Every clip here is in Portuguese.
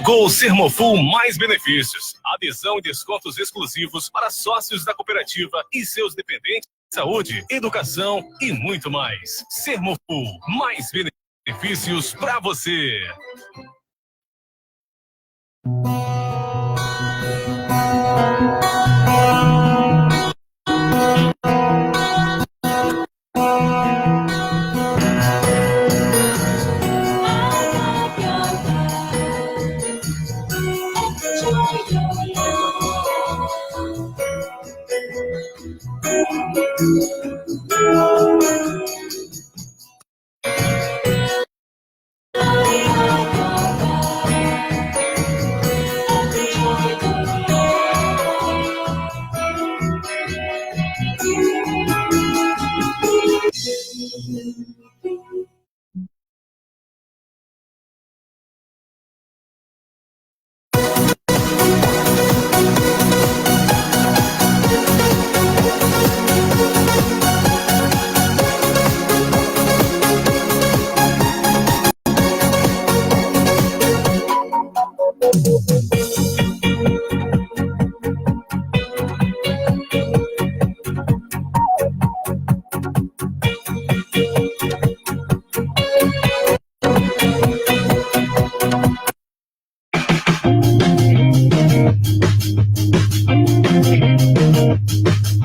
Chegou o Sermofull Mais Benefícios. Adesão e descontos exclusivos para sócios da cooperativa e seus dependentes. Saúde, educação e muito mais. Sermofull Mais Benefícios para você.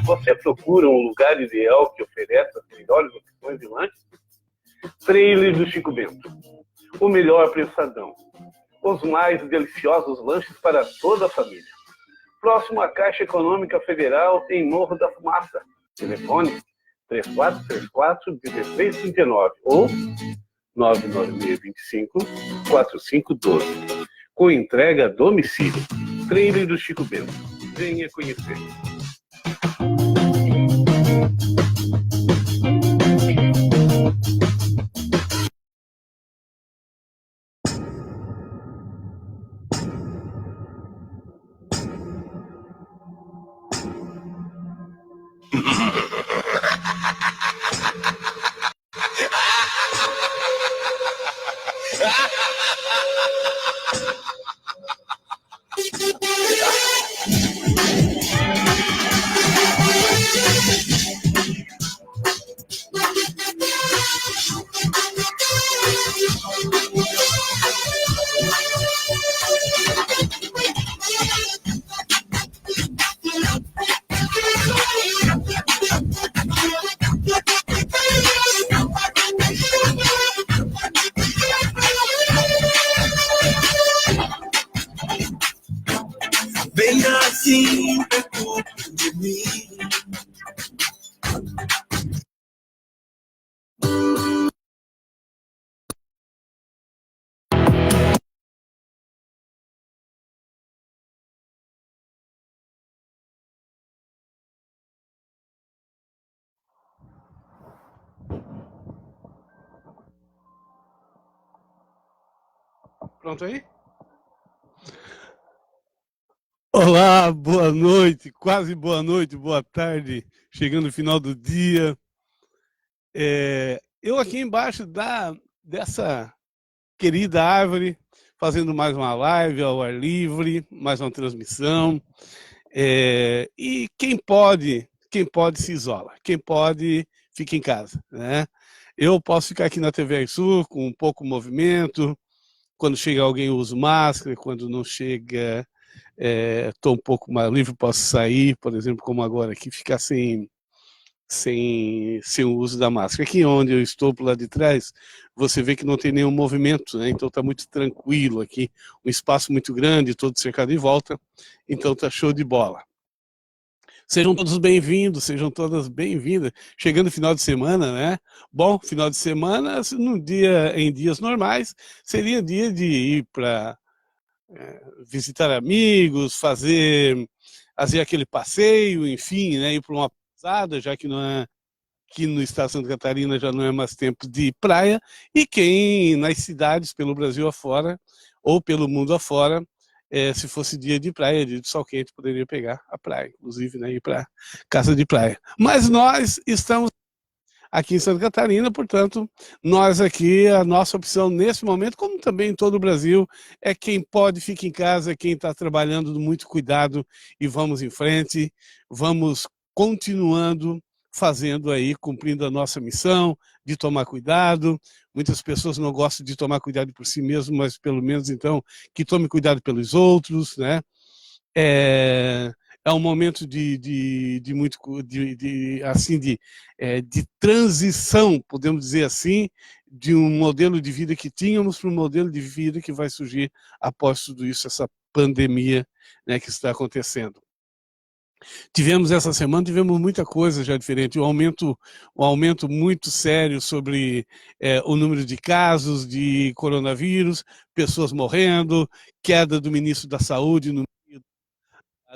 Você procura um lugar ideal que ofereça as melhores opções de lanches? Trailer do Chico Bento. O melhor preçadão. Os mais deliciosos lanches para toda a família. Próximo à Caixa Econômica Federal, em Morro da Fumaça. Telefone 3434-1639 ou 99625-4512. Com entrega a domicílio. Trailer do Chico Bento. Venha conhecer. Bem assim, perto de mim. Pronto aí? Olá, boa noite, quase boa noite, boa tarde, chegando no final do dia. Eu aqui embaixo dessa querida árvore, fazendo mais uma live ao ar livre, mais uma transmissão. E quem pode se isola, quem pode fica em casa, né? Eu posso ficar aqui na TV Sul com um pouco de movimento, quando chega alguém eu uso máscara, quando não chega estou um pouco mais livre, posso sair, por exemplo, como agora aqui, ficar sem o uso da máscara. Aqui onde eu estou, por lá de trás, você vê que não tem nenhum movimento, né? Então está muito tranquilo aqui, um espaço muito grande, todo cercado em volta, então está show de bola. Sejam todos bem-vindos, sejam todas bem-vindas. Chegando o final de semana, né? Bom, final de semana, em dias normais, seria dia de ir para visitar amigos, fazer aquele passeio, enfim, né? Ir para uma pousada, já que não é aqui no estado de Santa Catarina já não é mais tempo de praia, e quem nas cidades pelo Brasil afora, ou pelo mundo afora, se fosse dia de praia, dia de sol quente, poderia pegar a praia, inclusive, né, ir para casa de praia. Mas nós estamos aqui em Santa Catarina. Portanto, nós aqui, a nossa opção nesse momento, como também em todo o Brasil, é quem pode fica em casa, é quem está trabalhando, muito cuidado, e vamos em frente, vamos continuando fazendo aí, cumprindo a nossa missão de tomar cuidado. Muitas pessoas não gostam de tomar cuidado por si mesmo, mas pelo menos então que tome cuidado pelos outros, né? É um momento de transição, podemos dizer assim, de um modelo de vida que tínhamos para um modelo de vida que vai surgir após tudo isso, essa pandemia, né, que está acontecendo. Tivemos essa semana, tivemos muita coisa já diferente, um aumento muito sério sobre o número de casos de coronavírus, pessoas morrendo, queda do ministro da Saúde no meio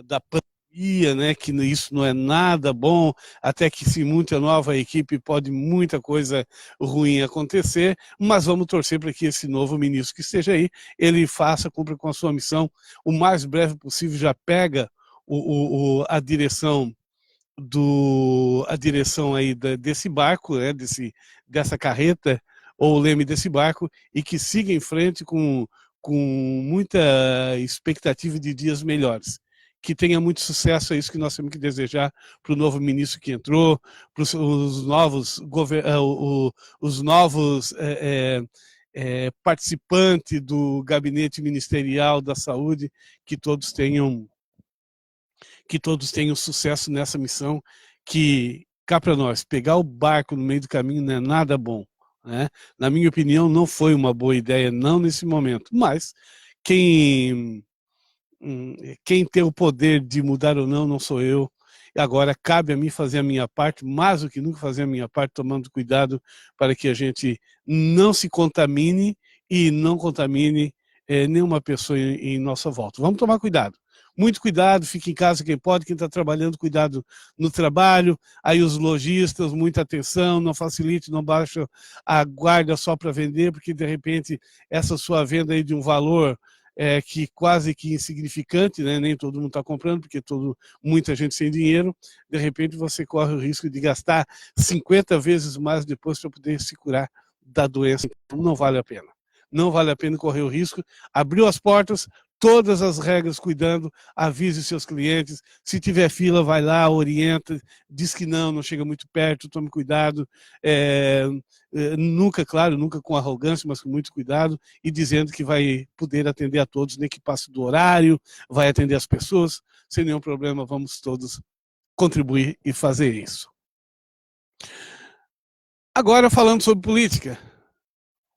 da pandemia, né, que isso não é nada bom, até que se monte a nova equipe pode muita coisa ruim acontecer, mas vamos torcer para que esse novo ministro que esteja aí, ele cumpra com a sua missão o mais breve possível, já pega a direção aí desse barco, né, dessa carreta, ou o leme desse barco, e que siga em frente com muita expectativa de dias melhores. Que tenha muito sucesso, é isso que nós temos que desejar para o novo ministro que entrou, para os novos participantes do gabinete ministerial da saúde, que todos tenham sucesso nessa missão, que, cá para nós, pegar o barco no meio do caminho não é nada bom, né? Na minha opinião, não foi uma boa ideia, não nesse momento, mas quem tem o poder de mudar ou não sou eu. Agora, cabe a mim fazer a minha parte, mais do que nunca fazer a minha parte, tomando cuidado para que a gente não se contamine e não contamine nenhuma pessoa em nossa volta. Vamos tomar cuidado. Muito cuidado, fique em casa quem pode, quem está trabalhando, cuidado no trabalho, aí os lojistas, muita atenção, não facilite, não baixe a guarda só para vender, porque de repente essa sua venda aí de um valor que quase que insignificante, né? Nem todo mundo está comprando, porque muita gente sem dinheiro, de repente você corre o risco de gastar 50 vezes mais depois para poder se curar da doença. Então, não vale a pena. Não vale a pena correr o risco. Abriu as portas, todas as regras cuidando, avise seus clientes, se tiver fila, vai lá, orienta, diz que não chega muito perto, tome cuidado, nunca com arrogância, mas com muito cuidado, e dizendo que vai poder atender a todos, nem que passe do horário, vai atender as pessoas, sem nenhum problema, vamos todos contribuir e fazer isso. Agora, falando sobre política,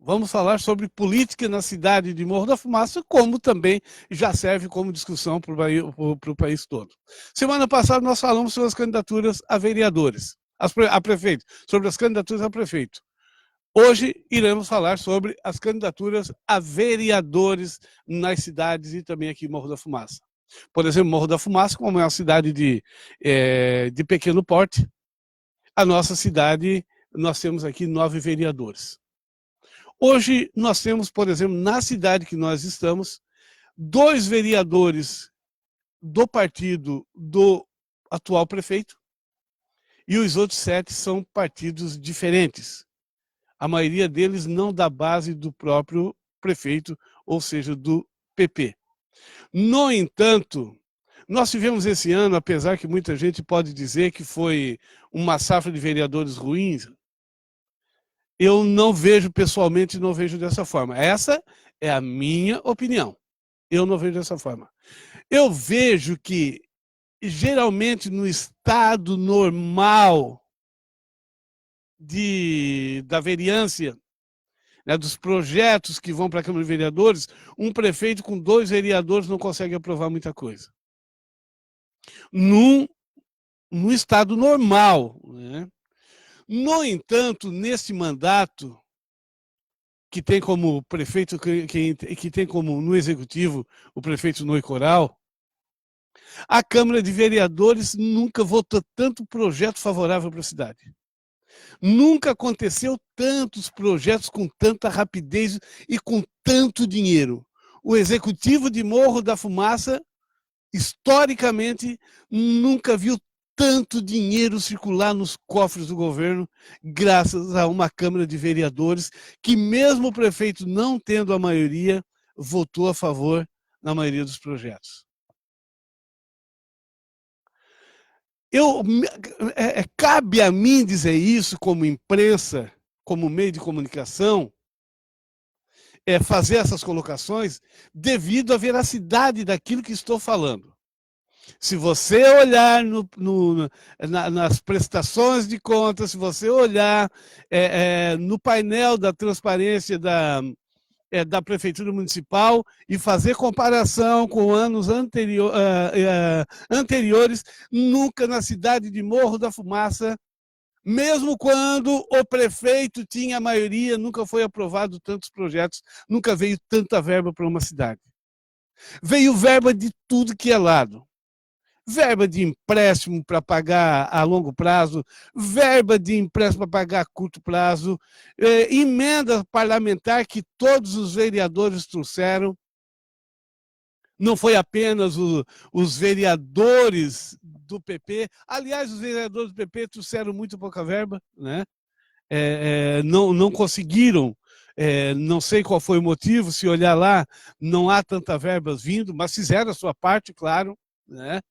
vamos falar sobre política na cidade de Morro da Fumaça, como também já serve como discussão para o país todo. Semana passada nós falamos sobre as candidaturas a vereadores, a prefeito, sobre as candidaturas a prefeito. Hoje iremos falar sobre as candidaturas a vereadores nas cidades e também aqui em Morro da Fumaça. Por exemplo, Morro da Fumaça, como é uma cidade de pequeno porte, a nossa cidade, nós temos aqui 9 vereadores. Hoje nós temos, por exemplo, na cidade que nós estamos, 2 vereadores do partido do atual prefeito e os outros 7 são partidos diferentes. A maioria deles não da base do próprio prefeito, ou seja, do PP. No entanto, nós tivemos esse ano, apesar que muita gente pode dizer que foi uma safra de vereadores ruins, eu não vejo pessoalmente, não vejo dessa forma. Essa é a minha opinião. Eu não vejo dessa forma. Eu vejo que, geralmente, no estado normal da vereância, né, dos projetos que vão para a Câmara de Vereadores, um prefeito com 2 vereadores não consegue aprovar muita coisa. No estado normal, né? No entanto, nesse mandato, que tem como prefeito, que tem como no executivo o prefeito Noe Coral, a Câmara de Vereadores nunca votou tanto projeto favorável para a cidade. Nunca aconteceu tantos projetos com tanta rapidez e com tanto dinheiro. O executivo de Morro da Fumaça, historicamente, nunca viu tanto dinheiro circular nos cofres do governo graças a uma Câmara de Vereadores que, mesmo o prefeito não tendo a maioria, votou a favor na maioria dos projetos. Cabe a mim dizer isso como imprensa, como meio de comunicação, fazer essas colocações devido à veracidade daquilo que estou falando. Se você olhar nas prestações de contas, se você olhar no painel da transparência da Prefeitura Municipal e fazer comparação com anos anteriores, nunca na cidade de Morro da Fumaça, mesmo quando o prefeito tinha a maioria, nunca foi aprovado tantos projetos, nunca veio tanta verba para uma cidade. Veio verba de tudo que é lado. Verba de empréstimo para pagar a longo prazo, verba de empréstimo para pagar a curto prazo, emenda parlamentar que todos os vereadores trouxeram. Não foi apenas os vereadores do PP. Aliás, os vereadores do PP trouxeram muito pouca verba, né? Não conseguiram, não sei qual foi o motivo, se olhar lá, não há tanta verba vindo, mas fizeram a sua parte, claro, né?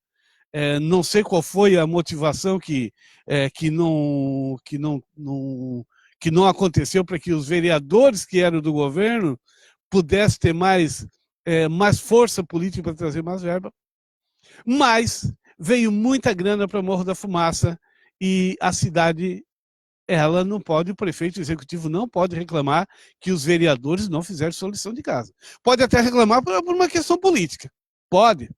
Não sei qual foi a motivação que não aconteceu para que os vereadores que eram do governo pudessem ter mais força política para trazer mais verba. Mas veio muita grana para Morro da Fumaça e a cidade, ela não pode, o prefeito o executivo não pode reclamar que os vereadores não fizeram sua lição de casa. Pode até reclamar por uma questão política. Pode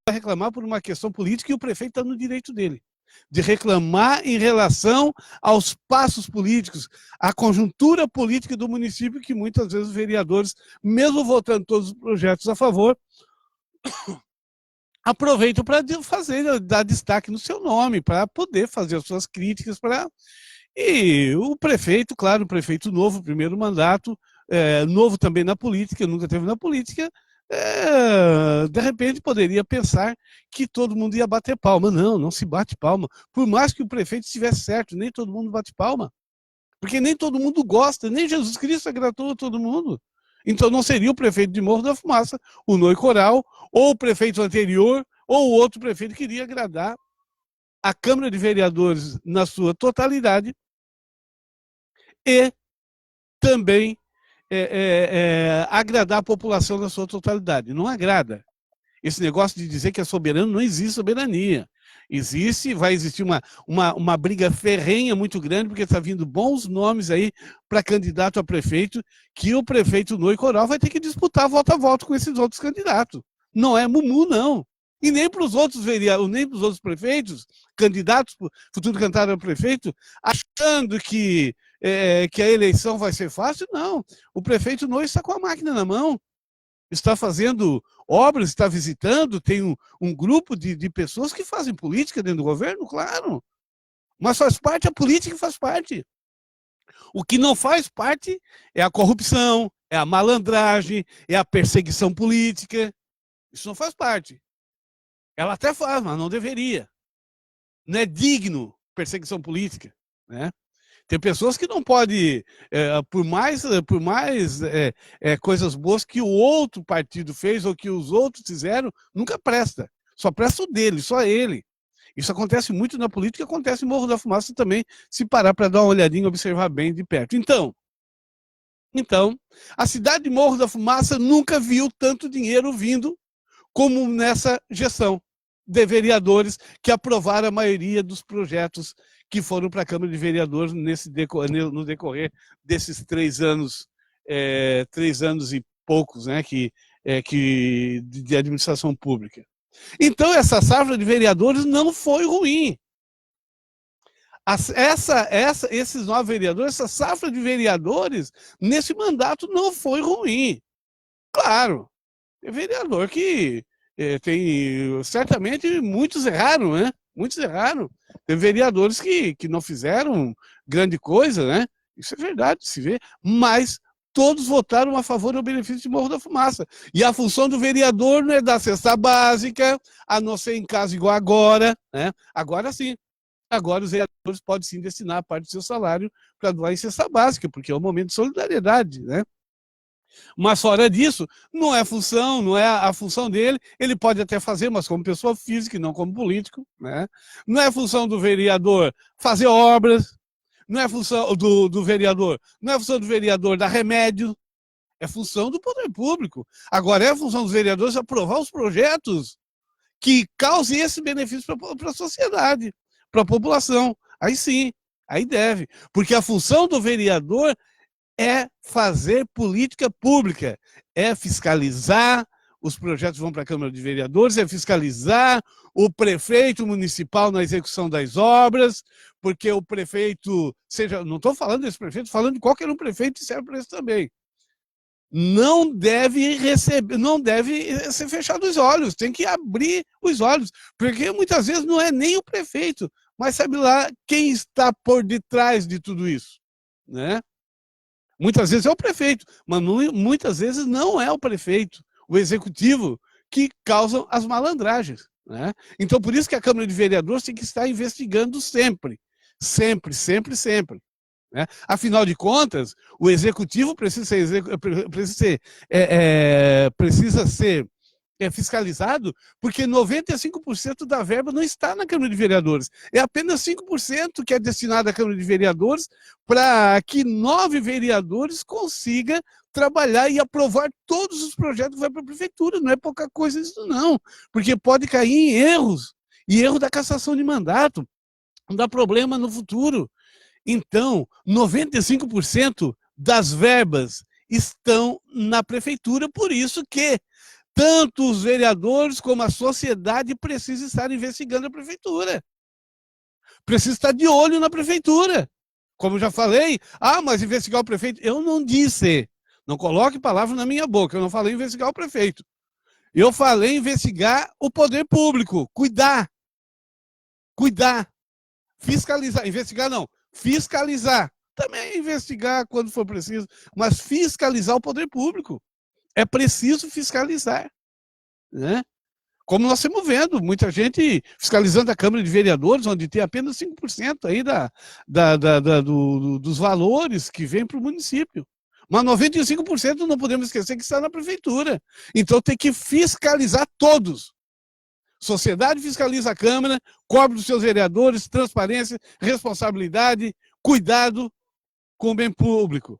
reclamar por uma questão política e o prefeito está no direito dele, de reclamar em relação aos passos políticos, à conjuntura política do município, que muitas vezes os vereadores, mesmo votando todos os projetos a favor, aproveitam para dar destaque no seu nome, para poder fazer as suas críticas. E o prefeito, claro, o prefeito novo, primeiro mandato, novo também na política, nunca teve na política, de repente poderia pensar que todo mundo ia bater palma. Não se bate palma. Por mais que o prefeito estivesse certo, nem todo mundo bate palma. Porque nem todo mundo gosta, nem Jesus Cristo agradou a todo mundo. Então não seria o prefeito de Morro da Fumaça, o Noi Coral, ou o prefeito anterior, ou o outro prefeito que iria agradar a Câmara de Vereadores na sua totalidade e também agradar a população na sua totalidade. Não agrada. Esse negócio de dizer que é soberano, não existe soberania. Vai existir uma briga ferrenha muito grande, porque está vindo bons nomes aí para candidato a prefeito, que o prefeito Noi Coral vai ter que disputar voto a voto com esses outros candidatos. Não é mumu, não. E nem para os outros vereadores, nem para os outros prefeitos, candidatos, futuro candidato a prefeito, achando que a eleição vai ser fácil. Não. O prefeito Noi está com a máquina na mão, está fazendo obras, está visitando, tem um grupo de pessoas que fazem política dentro do governo, claro. Mas faz parte, a política faz parte. O que não faz parte é a corrupção, é a malandragem, é a perseguição política. Isso não faz parte. Ela até faz, mas não deveria. Não é digno perseguição política, né? Tem pessoas que não podem, por mais coisas boas que o outro partido fez ou que os outros fizeram, nunca presta. Só presta o dele, só ele. Isso acontece muito na política, acontece em Morro da Fumaça também, se parar para dar uma olhadinha e observar bem de perto. Então, a cidade de Morro da Fumaça nunca viu tanto dinheiro vindo como nessa gestão de vereadores que aprovaram a maioria dos projetos que foram para a Câmara de Vereadores no decorrer desses 3 anos, 3 anos e poucos, né, de administração pública. Então, essa safra de vereadores não foi ruim. Esses 9 vereadores, essa safra de vereadores, nesse mandato não foi ruim. Claro, é vereador que certamente muitos erraram, né? Muitos erraram. Tem vereadores que não fizeram grande coisa, né? Isso é verdade, se vê. Mas todos votaram a favor do benefício de Morro da Fumaça. E a função do vereador não é dar cesta básica, a não ser em caso igual agora, né? Agora sim. Agora os vereadores podem sim destinar parte do seu salário para doar em cesta básica, porque é um momento de solidariedade, né? Mas fora disso, não é função, não é a função dele, ele pode até fazer, mas como pessoa física e não como político, né? Não é função do vereador fazer obras, não é função do vereador, não é função do vereador dar remédio, é função do poder público. Agora é função dos vereadores aprovar os projetos que causem esse benefício para a sociedade, para a população. Aí sim, aí deve. Porque a função do vereador é fazer política pública, é fiscalizar, os projetos vão para a Câmara de Vereadores, é fiscalizar o prefeito municipal na execução das obras, porque o prefeito, seja, não estou falando desse prefeito, estou falando de qualquer um prefeito, e serve para isso também. Não deve receber, não deve ser fechado os olhos, tem que abrir os olhos, porque muitas vezes não é nem o prefeito, mas sabe lá quem está por detrás de tudo isso, né? Muitas vezes é o prefeito, mas muitas vezes não é o prefeito, o executivo, que causam as malandragens, né? Então, por isso que a Câmara de Vereadores tem que estar investigando sempre, sempre, sempre, sempre. Né? Afinal de contas, o executivo precisa ser fiscalizado, porque 95% da verba não está na Câmara de Vereadores. É apenas 5% que é destinado à Câmara de Vereadores para que 9 vereadores consigam trabalhar e aprovar todos os projetos que vão para a prefeitura. Não é pouca coisa isso, não. Porque pode cair em erros, e erro da cassação de mandato, não dá problema no futuro. Então, 95% das verbas estão na prefeitura, por isso que tanto os vereadores como a sociedade precisam estar investigando a prefeitura. Precisa estar de olho na prefeitura. Como eu já falei, mas investigar o prefeito, eu não disse, não coloque palavra na minha boca, eu não falei investigar o prefeito. Eu falei investigar o poder público, cuidar, fiscalizar, investigar não, fiscalizar. Também investigar quando for preciso, mas fiscalizar o poder público. É preciso fiscalizar, né? Como nós estamos vendo, muita gente fiscalizando a Câmara de Vereadores, onde tem apenas 5% aí dos valores que vêm para o município. Mas 95% não podemos esquecer que está na prefeitura. Então tem que fiscalizar todos. Sociedade fiscaliza a Câmara, cobra dos seus vereadores, transparência, responsabilidade, cuidado com o bem público.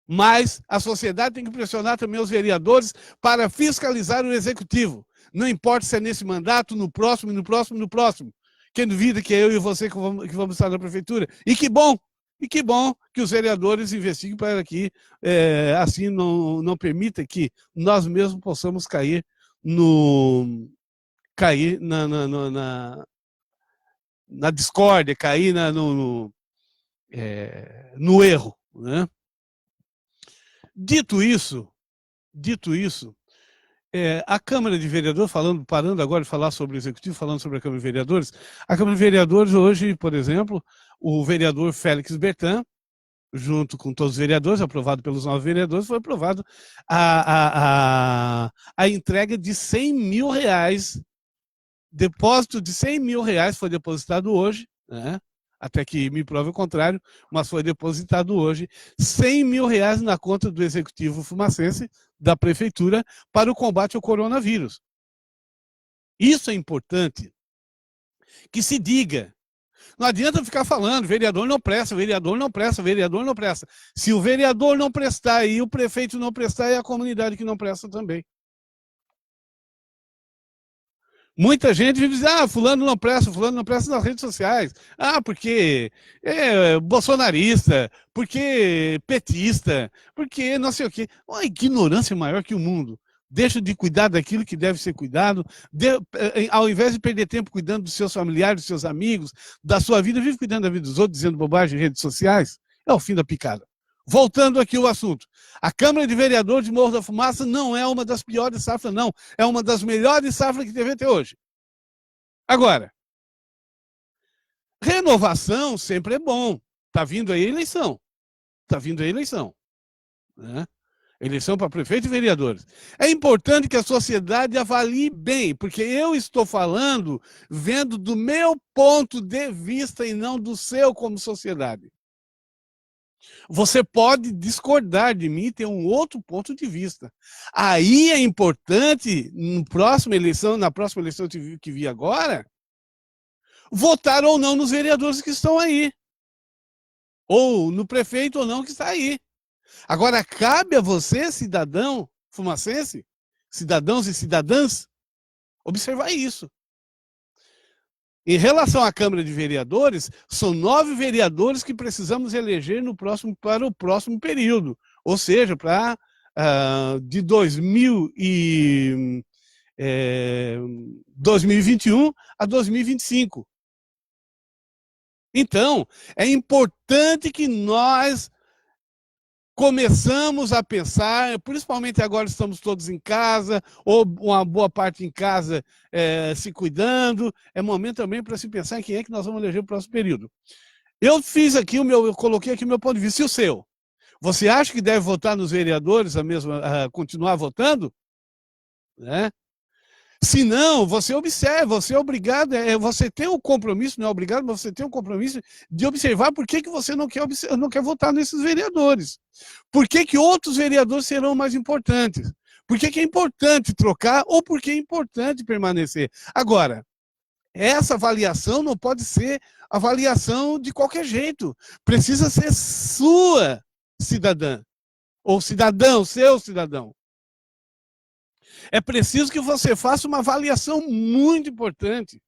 Mas a sociedade tem que pressionar também os vereadores para fiscalizar o executivo. Não importa se é nesse mandato, no próximo, no próximo, no próximo. Quem duvida que é eu e você que vamos estar na prefeitura. E que bom que os vereadores investiguem para que assim não permita que nós mesmos possamos cair na discórdia, cair no erro, né? Dito isso, a Câmara de Vereadores, parando agora de falar sobre o Executivo, falando sobre a Câmara de Vereadores, a Câmara de Vereadores hoje, por exemplo, o vereador Félix Bertan, junto com todos os vereadores, aprovado pelos 9 vereadores, foi aprovado a entrega de R$100 mil, depósito de R$100 mil foi depositado hoje, né? Até que me prove o contrário, mas foi depositado hoje R$100 mil na conta do Executivo Fumacense, da Prefeitura, para o combate ao coronavírus. Isso é importante que se diga. Não adianta ficar falando, vereador não presta, vereador não presta, vereador não presta. Se o vereador não prestar e o prefeito não prestar, é a comunidade que não presta também. Muita gente diz, fulano não presta nas redes sociais. Porque é bolsonarista, porque petista, porque não sei o quê. Uma ignorância maior que o mundo. Deixa de cuidar daquilo que deve ser cuidado, ao invés de perder tempo cuidando dos seus familiares, dos seus amigos, da sua vida, vive cuidando da vida dos outros, dizendo bobagem em redes sociais. É o fim da picada. Voltando aqui ao assunto. A Câmara de Vereadores de Morro da Fumaça não é uma das piores safras, não. É uma das melhores safras que teve até hoje. Agora, renovação sempre é bom. Está vindo aí a eleição. né? Eleição para prefeito e vereadores. É importante que a sociedade avalie bem, porque eu estou falando vendo do meu ponto de vista e não do seu como sociedade. Você pode discordar de mim e ter um outro ponto de vista. Aí é importante, na próxima eleição que vi agora, votar ou não nos vereadores que estão aí. Ou no prefeito ou não que está aí. Agora, cabe a você, cidadão fumacense, cidadãos e cidadãs, observar isso. Em relação à Câmara de Vereadores, são 9 vereadores que precisamos eleger para o próximo período. Ou seja, de 2021 a 2025. Então, é importante que nós começamos a pensar, principalmente agora estamos todos em casa, ou uma boa parte em casa se cuidando, é momento também para se pensar em quem é que nós vamos eleger no próximo período. Eu coloquei aqui o meu ponto de vista, e o seu? Você acha que deve votar nos vereadores, continuar votando? Né? Se não, você observa, você é obrigado, você tem um compromisso, não é obrigado, mas você tem um compromisso de observar por que você não quer votar nesses vereadores. Por que outros vereadores serão mais importantes? Por que é importante trocar ou por que é importante permanecer? Agora, essa avaliação não pode ser avaliação de qualquer jeito. Precisa ser sua cidadã, ou cidadão, seu cidadão. É preciso que você faça uma avaliação muito importante,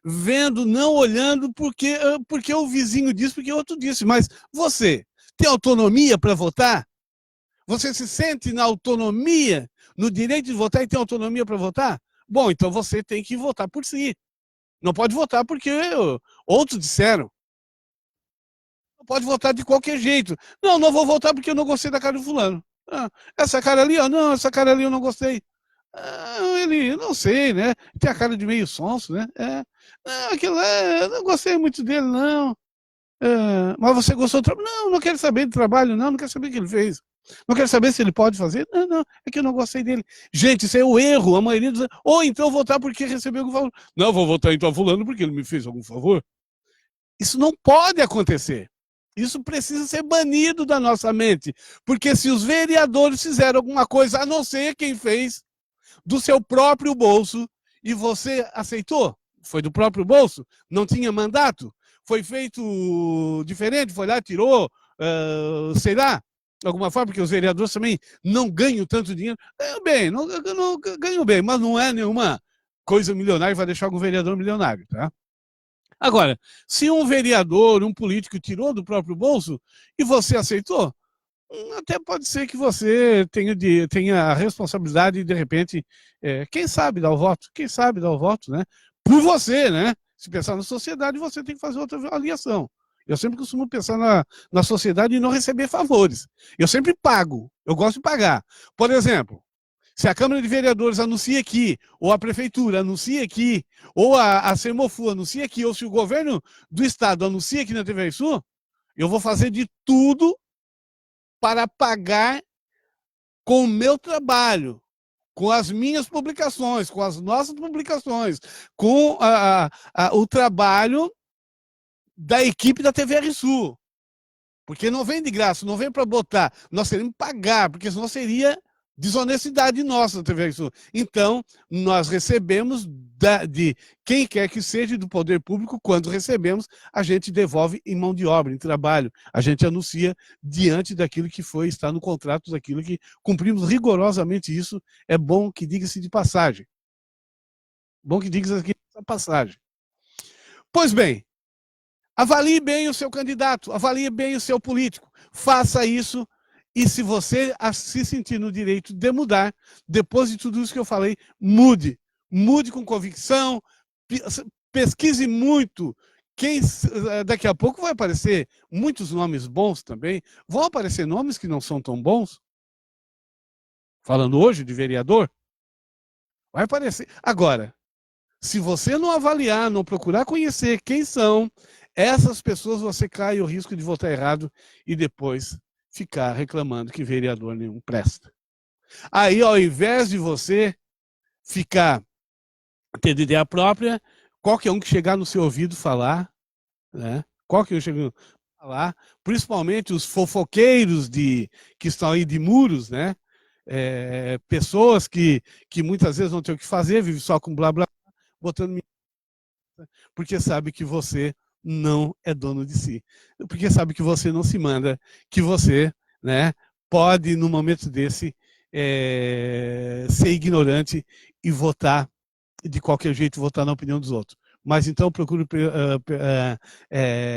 vendo, não olhando porque o vizinho disse, porque o outro disse, mas você tem autonomia para votar? Você se sente na autonomia, no direito de votar e tem autonomia para votar? Bom, então você tem que votar por si. Não pode votar porque outros disseram. Não pode votar de qualquer jeito. Não vou votar porque eu não gostei da cara do fulano. Essa cara ali, não, essa cara ali eu não gostei. Ele, não sei, né? Tem a cara de meio sonso, né? Aquilo não gostei muito dele, não. Mas você gostou do trabalho? Não quero saber do trabalho, não quero saber o que ele fez. Não quero saber se ele pode fazer. Não, é que eu não gostei dele. Gente, isso é o erro, a maioria dos... Ou então votar porque recebeu algum favor. Não, vou votar então fulano porque ele me fez algum favor. Isso não pode acontecer. Isso precisa ser banido da nossa mente. Porque se os vereadores fizeram alguma coisa, a não ser quem fez, do seu próprio bolso, e você aceitou, foi do próprio bolso, não tinha mandato, foi feito diferente, foi lá, tirou, sei lá, de alguma forma, porque os vereadores também não ganham tanto dinheiro. Não ganham bem, mas não é nenhuma coisa milionária, vai deixar algum vereador milionário, tá? Agora, se um vereador, um político tirou do próprio bolso e você aceitou, até pode ser que você tenha a responsabilidade de repente, quem sabe dar o voto, né? Por você, né? Se pensar na sociedade, você tem que fazer outra avaliação. Eu sempre costumo pensar na sociedade e não receber favores. Eu sempre pago, eu gosto de pagar. Por exemplo, se a Câmara de Vereadores anuncia aqui, ou a Prefeitura anuncia aqui, ou a Sermofu anuncia aqui, ou se o governo do Estado anuncia aqui na TV Sul, eu vou fazer de tudo para pagar com o meu trabalho, com as minhas publicações, com as nossas publicações, com o trabalho da equipe da TVR Sul. Porque não vem de graça, não vem para botar. Nós teremos que pagar, porque senão seria desonestidade nossa da TVR Sul. Então, nós recebemos de quem quer que seja do poder público, quando recebemos, a gente devolve em mão de obra, em trabalho. A gente anuncia diante daquilo que está no contrato, daquilo que cumprimos rigorosamente isso. É bom que diga-se de passagem. Bom que diga-se aqui de passagem. Pois bem, avalie bem o seu candidato, avalie bem o seu político. Faça isso. E se você se sentir no direito de mudar, depois de tudo isso que eu falei, mude. Mude com convicção, pesquise muito. Daqui a pouco vai aparecer muitos nomes bons também. Vão aparecer nomes que não são tão bons. Falando hoje de vereador, vai aparecer. Agora, se você não avaliar, não procurar conhecer quem são essas pessoas, você cai o risco de votar errado e depois ficar reclamando que vereador nenhum presta. Aí, ao invés de você ficar tendo ideia própria, qualquer um que chegar no seu ouvido falar, né? Qualquer um que chegar falar, principalmente os fofoqueiros que estão aí de muros, né? Pessoas que muitas vezes não têm o que fazer, vivem só com blá blá, botando porque sabe que você não é dono de si, porque sabe que você não se manda, que você, né, pode, num momento desse, ser ignorante e votar de qualquer jeito, votar na opinião dos outros. Mas então procure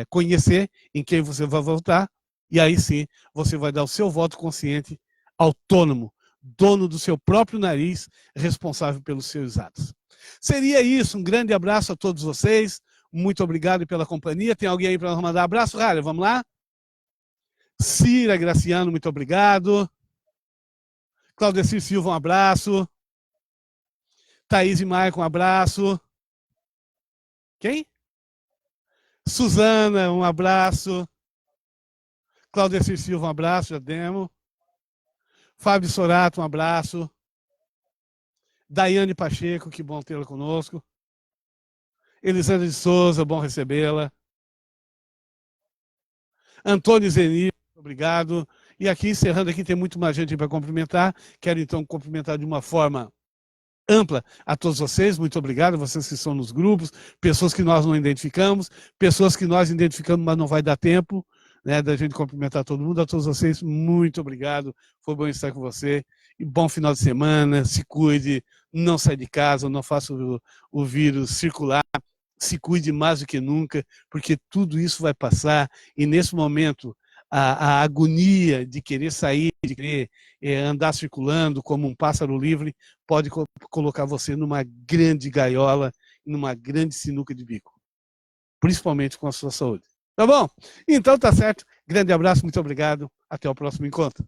conhecer em quem você vai votar, e aí sim você vai dar o seu voto consciente, autônomo, dono do seu próprio nariz, responsável pelos seus atos. Seria isso, um grande abraço a todos vocês, muito obrigado pela companhia. Tem alguém aí para nos mandar abraço? Rara, vamos lá? Cira Graciano, muito obrigado. Claudecir Silva, um abraço. Thaís e Maicon, um abraço. Quem? Suzana, um abraço. Claudecir Silva, um abraço, já demos. Fábio Sorato, um abraço. Daiane Pacheco, que bom tê-la conosco. Elisandra de Souza, bom recebê-la. Antônio Zenir, obrigado. E aqui, encerrando aqui, tem muito mais gente para cumprimentar. Quero, então, cumprimentar de uma forma ampla a todos vocês, muito obrigado, vocês que estão nos grupos, pessoas que nós não identificamos, pessoas que nós identificamos, mas não vai dar tempo, né, da gente cumprimentar todo mundo. A todos vocês, muito obrigado, foi bom estar com você, e bom final de semana, se cuide, não sai de casa, não faça o vírus circular, se cuide mais do que nunca, porque tudo isso vai passar, e nesse momento, a agonia de querer sair, de querer andar circulando como um pássaro livre, pode colocar você numa grande gaiola, numa grande sinuca de bico, principalmente com a sua saúde. Tá bom? Então tá certo. Grande abraço, muito obrigado. Até o próximo encontro.